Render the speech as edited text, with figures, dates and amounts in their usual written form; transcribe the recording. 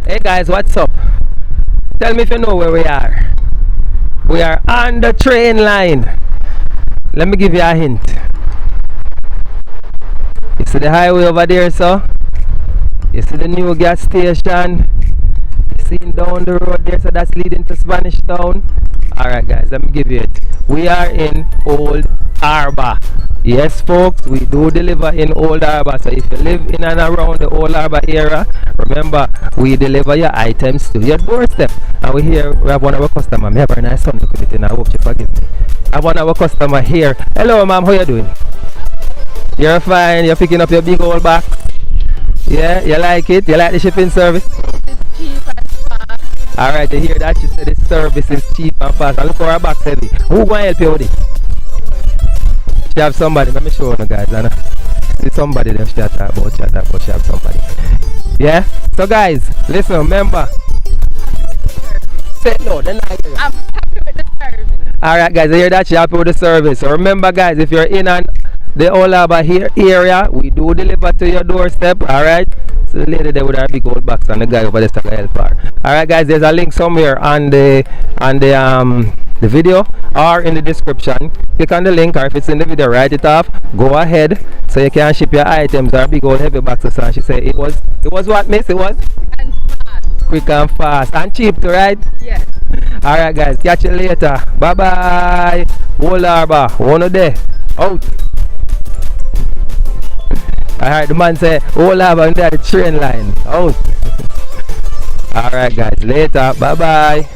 Hey guys, what's up? Tell me if you know where we are. We are on the train line. Let me give you a hint. You see the highway over there, so? You see the new gas station? You see down the road there, so that's leading to Spanish Town. Alright guys, let me give you it. We are in Old Harbour. Yes folks, we do deliver in Old Harbour. So if you live in and around the Old Harbour area, remember we deliver your items to your doorstep. And we have one of our customers. I have a nice son with it, and I hope you forgive me. I have one of our customers here. Hello ma'am, how you doing? You're fine, you're picking up your big old box. Yeah, you like it? You like the shipping service? It's cheap and fast. Alright, you hear that? She said the service is cheap and fast. And look for her box heavy. Who gonna help you with it? She have somebody. Let me show you guys. And see somebody them she talk about. She have somebody. Yeah? So guys, listen, remember. Say no, then I hear you. I'm happy with the service. Alright guys, you hear that? She happy with the service. So remember guys, if you're in the Old Harbour here area, we do deliver to your doorstep. Alright? So the lady there with her big old box and the guy over there to help her. Alright guys, there's a link somewhere on the video or in the description. Click on the link, or if it's in the video, write it off. Go ahead so you can ship your items or big old heavy boxes. And she said it was what, miss? It was? And fast. Quick and fast and cheap too, right? Yes. Alright guys, catch you later. Bye bye. Old Harbour, one of there. Out. Alright, the man say Old Harbour under the train line. Out. Alright guys, later. Bye bye.